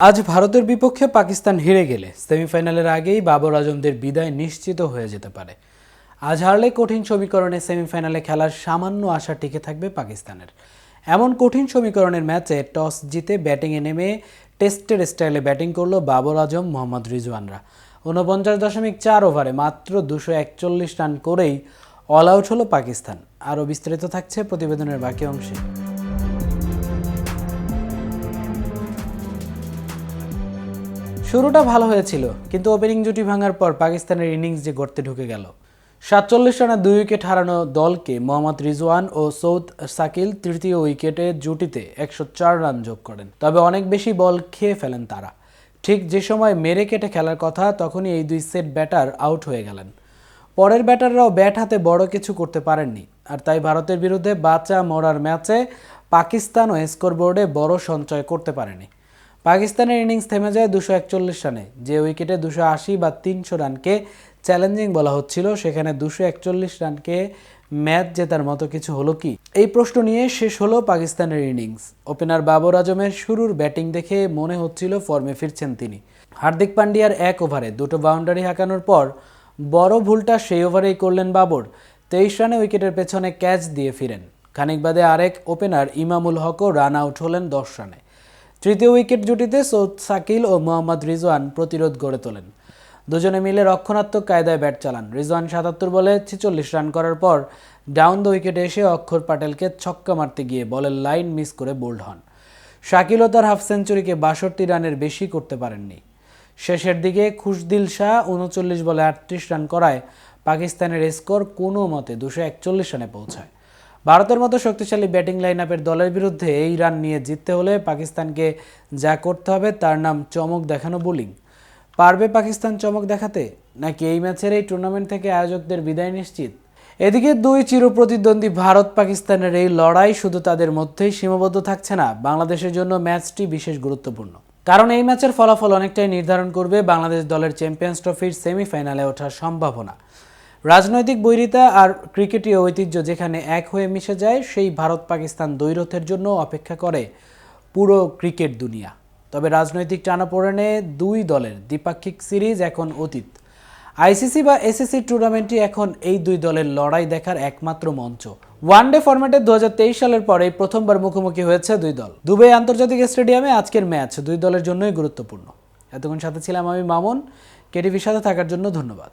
আজ ভারতের বিপক্ষে পাকিস্তান হেরে গেলে সেমিফাইনালের আগেই বাবর আজমদের বিদায় নিশ্চিত হয়ে যেতে পারে। আজ হারলে কঠিন সমীকরণে সেমিফাইনালে খেলার সামান্য আশা টিকে থাকবে পাকিস্তানের। এমন কঠিন সমীকরণের ম্যাচে টস জিতে ব্যাটিংয়ে নেমে টেস্টের স্টাইলে ব্যাটিং করল বাবর আজম, মোহাম্মদ রিজওয়ানরা। ৪৯.৪ ওভারে মাত্র ২৪১ রান করেই অল আউট হলো পাকিস্তান। আরও বিস্তারিত থাকছে প্রতিবেদনের বাকি অংশে। শুরুটা ভালো হয়েছিল, কিন্তু ওপেনিং জুটি ভাঙার পর পাকিস্তানের ইনিংস যে গর্তে ঢুকে গেল। ৪৭ রানে ২ উইকেট হারানো দলকে মোহাম্মদ রিজওয়ান ও সৌদ সাকিল তৃতীয় উইকেটে জুটিতে ১০৪ রান যোগ করেন। তবে অনেক বেশি বল খেয়ে ফেলেন তারা। ঠিক যে সময় মেরে কেটে খেলার কথা, তখনই এই দুই সেট ব্যাটার আউট হয়ে গেলেন। পরের ব্যাটাররাও ব্যাট হাতে বড় কিছু করতে পারেননি। আর তাই ভারতের বিরুদ্ধে বাঁচা মরার ম্যাচে পাকিস্তানও স্কোরবোর্ডে বড় সঞ্চয় করতে পারেনি। পাকিস্তানের ইনিংস থেমে যায় ২৪১ রানে। যে উইকেটে ২৮০ বা ৩০০ রানকে চ্যালেঞ্জিং বলা হচ্ছিল, সেখানে ২৪১ রানকে ম্যাচ জেতার মতো কিছু হলো কি? এই প্রশ্ন নিয়ে শেষ হলো পাকিস্তানের ইনিংস। ওপেনার বাবর আজমের শুরুর ব্যাটিং দেখে মনে হচ্ছিল ফর্মে ফিরছেন তিনি। হার্দিক পান্ডিয়ার এক ওভারে দুটো বাউন্ডারি হাঁকানোর পর বড় ভুলটা সেই ওভারেই করলেন বাবর। ২৩ রানে উইকেটের পেছনে ক্যাচ দিয়ে ফিরেন। খানিক বাদে আরেক ওপেনার ইমামুল হকও রান আউট হলেন ১০ রানে। তৃতীয় উইকেট জুটিতে সৌদ সাকিল ও মোহাম্মদ রিজওয়ান প্রতিরোধ গড়ে তোলেন। দুজনে মিলে রক্ষণাত্মক কায়দায় ব্যাট চালান। রিজওয়ান ৭৭ বলে ৪৬ রান করার পর ডাউন দ্য উইকেটে এসে অক্ষর প্যাটেলকে ছক্কা মারতে গিয়ে বলের লাইন মিস করে বোল্ড হন। শাকিলও তার হাফ সেঞ্চুরিকে ৬২ রানের বেশি করতে পারেননি। শেষের দিকে খুশদিল শাহ ৩৯ বলে ৩৮ রান করায় পাকিস্তানের স্কোর কোনো মতে ২৪১ রানে পৌঁছায়। ভারতের মতো শক্তিশালী ব্যাটিং লাইন আপের দলের বিরুদ্ধে এই রান নিয়ে জিততে হলে পাকিস্তানকে যা করতে হবে তার নাম চমক দেখানো বোলিং। পারবে পাকিস্তান চমক দেখাতে, নাকি এই ম্যাচের এই টুর্নামেন্ট থেকে আয়োজকদের বিদায় নিশ্চিত? এদিকে দুই চিরপ্রতিদ্বন্দ্বী ভারত পাকিস্তানের এই লড়াই শুধু তাদের মধ্যেই সীমাবদ্ধ থাকছে না, বাংলাদেশের জন্য ম্যাচটি বিশেষ গুরুত্বপূর্ণ। কারণ এই ম্যাচের ফলাফল অনেকটাই নির্ধারণ করবে বাংলাদেশ দলের চ্যাম্পিয়ন্স ট্রফির সেমিফাইনালে ওঠার সম্ভাবনা। রাজনৈতিক বৈরিতা আর ক্রিকেটীয় ঐতিহ্য যেখানে এক হয়ে মিশে যায়, সেই ভারত পাকিস্তান দ্বৈরথের জন্য অপেক্ষা করে পুরো ক্রিকেট দুনিয়া। তবে রাজনৈতিক টানাপোড়েনে দুই দলের দ্বিপাক্ষিক সিরিজ এখন অতীত। আইসিসি বা এসিসি টুর্নামেন্টই এখন এই দুই দলের লড়াই দেখার একমাত্র মঞ্চ। ওয়ানডে ফরম্যাটে ২০২৩ সালের পরে প্রথমবার মুখোমুখি হয়েছে দুই দল। দুবাই আন্তর্জাতিক স্টেডিয়ামে আজকের ম্যাচ দুই দলের জন্যই গুরুত্বপূর্ণ। এতক্ষণ সাথে ছিলাম আমি মামুন। কেটিভির সাথে থাকার জন্য ধন্যবাদ।